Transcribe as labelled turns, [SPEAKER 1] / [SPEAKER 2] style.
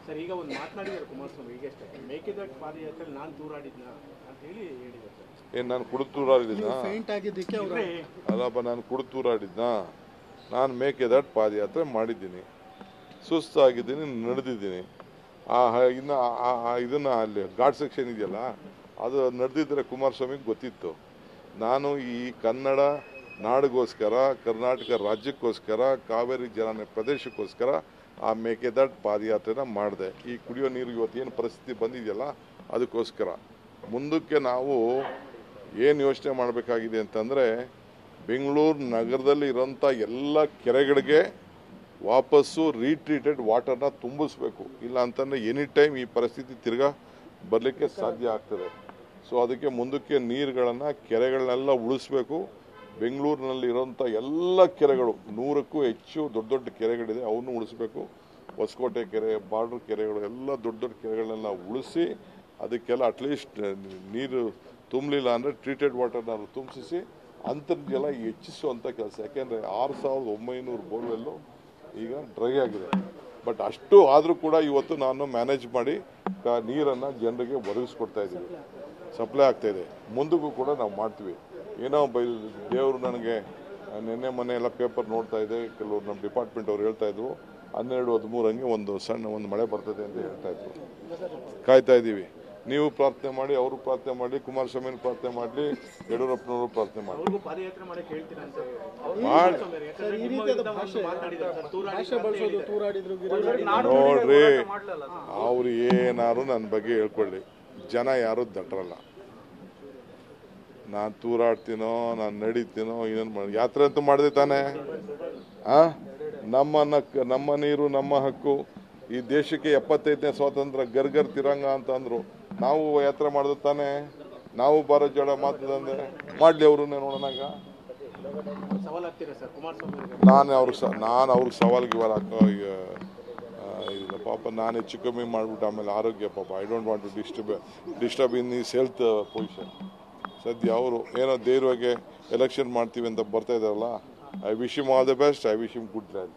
[SPEAKER 1] Sir ಈಗ ಒಂದು ಮಾತನಾಡಿದ್ದಾರೆ ಕುಮಾರಸ್ವಾಮಿ ಈಗಷ್ಟೇ ಮೇಕೆದಾಟು ಪಾದಯಾತ್ರೆ ನಾನು ತೂರಾಡಿದ್ನ ಅಂತ ಹೇಳಿದ್ದಾರೆ ಸರ್.
[SPEAKER 2] ಏನು ನಾನು ಕುಡಿದು ತೂರಾಡಿದ್ನ? ಅಲ್ಲಪ್ಪ, ನಾನು ಕುಡಿದು ತೂರಾಡಿದ್ನ? ನಾನು ಮೇಕೆದಾಟು ಪಾದಯಾತ್ರೆ ಮಾಡಿದ್ದೀನಿ, ಸುಸ್ತಾಗಿದ್ದೀನಿ, ನಡೆದಿದ್ದೀನಿ. ಇದನ್ನು ಅಲ್ಲಿ ಘಾಟ್ ಸೆಕ್ಷನ್ ಇದೆಯಲ್ಲ, ಅದು ನಡೆದಿದ್ದರೆ ಕುಮಾರಸ್ವಾಮಿಗೆ ಗೊತ್ತಿತ್ತು. ನಾನು ಈ ಕನ್ನಡ ನಾಡಿಗೋಸ್ಕರ, ಕರ್ನಾಟಕ ರಾಜ್ಯಕ್ಕೋಸ್ಕರ, ಕಾವೇರಿ ಜಲಾನಯ ಪ್ರದೇಶಕ್ಕೋಸ್ಕರ ಆ ಮೇಕೆದಾಟು ಪಾದಯಾತ್ರೆನ ಮಾಡಿದೆ. ಈ ಕುಡಿಯೋ ನೀರು ಇವತ್ತೇನು ಪರಿಸ್ಥಿತಿ ಬಂದಿದೆಯಲ್ಲ ಅದಕ್ಕೋಸ್ಕರ. ಮುಂದಕ್ಕೆ ನಾವು ಏನು ಯೋಚನೆ ಮಾಡಬೇಕಾಗಿದೆ ಅಂತಂದರೆ, ಬೆಂಗಳೂರು ನಗರದಲ್ಲಿ ಇರೋಂಥ ಎಲ್ಲ ಕೆರೆಗಳಿಗೆ ವಾಪಸ್ಸು ರೀಟ್ರೀಟೆಡ್ ವಾಟರ್ನ ತುಂಬಿಸ್ಬೇಕು. ಇಲ್ಲ ಅಂತಂದರೆ ಎನಿ ಟೈಮ್ ಈ ಪರಿಸ್ಥಿತಿ ತಿರ್ಗಾ ಬರಲಿಕ್ಕೆ ಸಾಧ್ಯ ಆಗ್ತದೆ. ಸೊ ಅದಕ್ಕೆ ಮುಂದಕ್ಕೆ ನೀರುಗಳನ್ನು, ಕೆರೆಗಳನ್ನೆಲ್ಲ ಉಳಿಸ್ಬೇಕು. ಬೆಂಗಳೂರಿನಲ್ಲಿ ಇರೋಂಥ ಎಲ್ಲ ಕೆರೆಗಳು, 100ಕ್ಕೂ ಹೆಚ್ಚು ದೊಡ್ಡ ದೊಡ್ಡ ಕೆರೆಗಳಿದೆ, ಅವನ್ನು ಉಳಿಸ್ಬೇಕು. ಹೊಸಕೋಟೆ ಕೆರೆ, ಬಾರ್ಡರ್ ಕೆರೆಗಳು, ಎಲ್ಲ ದೊಡ್ಡ ದೊಡ್ಡ ಕೆರೆಗಳನ್ನೆಲ್ಲ ಉಳಿಸಿ ಅದಕ್ಕೆಲ್ಲ ಅಟ್ಲೀಸ್ಟ್ ನೀರು ತುಂಬಲಿಲ್ಲ ಅಂದರೆ ಟ್ರೀಟೆಡ್ ವಾಟರ್ನ ತುಂಬಿಸಿ ಅಂತರ್ಜಲ ಹೆಚ್ಚಿಸುವಂಥ ಕೆಲಸ. ಯಾಕೆಂದರೆ 6900 ಬೋರ್ವೆಲ್ಲು ಈಗ ಡ್ರೈ ಆಗಿದೆ. ಬಟ್ ಅಷ್ಟು ಆದರೂ ಕೂಡ ಇವತ್ತು ನಾನು ಮ್ಯಾನೇಜ್ ಮಾಡಿ ನೀರನ್ನು ಜನರಿಗೆ ಒದಗಿಸ್ಕೊಡ್ತಾ ಇದ್ದೀವಿ, ಸಪ್ಲೈ ಆಗ್ತಾಯಿದೆ. ಮುಂದಕ್ಕೂ ಕೂಡ ನಾವು ಮಾಡ್ತೀವಿ. ಏನೋ ದೇವರು ನನಗೆ ನಿನ್ನೆ ಮೊನ್ನೆ ಎಲ್ಲ ಪೇಪರ್ ನೋಡ್ತಾ ಇದೆ, ಕೆಲವರು ನಮ್ಮ ಡಿಪಾರ್ಟ್ಮೆಂಟ್ ಅವ್ರು ಹೇಳ್ತಾ ಇದ್ರು 12-13 ಹಂಗೆ ಒಂದು ಮಳೆ ಬರ್ತದೆ ಅಂತ ಹೇಳ್ತಾ ಇದ್ರು. ಕಾಯ್ತಾ ಇದ್ದೀವಿ. ನೀವು ಪ್ರಾರ್ಥನೆ ಮಾಡಿ, ಅವರು ಪ್ರಾರ್ಥನೆ ಮಾಡಿ, ಕುಮಾರಸ್ವಾಮಿ ಪ್ರಾರ್ಥನೆ ಮಾಡಲಿ, ಯಡಿಯೂರಪ್ಪನವರು ಪ್ರಾರ್ಥನೆ ಮಾಡಿ. ನೋಡ್ರಿ, ಅವ್ರು ಏನಾರು ನನ್ನ ಬಗ್ಗೆ ಹೇಳ್ಕೊಳ್ಳಿ, ಜನ ಯಾರು ದಟ್ರಲ್ಲ. ನಾನು ತೂರಾಡ್ತೀನೋ, ನಾನು ನಡೀತೀನೋ, ಇನ್ನೊಂದು ಯಾತ್ರೆ ಅಂತೂ ಮಾಡಿದೆ ತಾನೆ. ನಮ್ಮ ನೀರು ನಮ್ಮ ಹಕ್ಕು. ಈ ದೇಶಕ್ಕೆ 75ನೇ ಸ್ವಾತಂತ್ರ್ಯ, ಗರ್ಗರ್ ತಿರಂಗ ಅಂತ ಅಂದ್ರು. ನಾವು ಯಾತ್ರೆ ಮಾಡಿದ ತಾನೆ. ನಾವು ಭಾರತ್ ಜೋಡೋ ಮಾತಂದೆ ಮಾಡ್ಲಿ, ಅವರು ನೋಡೋಣಾಗ. ನಾನು ಅವ್ರಿಗೆ ಸವಾಲ್ಗೆ ಇವಾಗ ಇಲ್ಲ ಪಾಪ. ನಾನು ಹೆಚ್ಚು ಕಮ್ಮಿ ಮಾಡ್ಬಿಟ್ಟು ಆಮೇಲೆ ಆರೋಗ್ಯ ಪಾಪ. I don't want to disturb in is health position. ಸದ್ಯ ಅವರು ಏನೋ ಧೈರ್ಯವಾಗಿ ಎಲೆಕ್ಷನ್ ಮಾಡ್ತೀವಿ ಅಂತ ಬರ್ತಾ ಇದ್ದಾರಲ್ಲ. I wish him all the best. I wish him good life.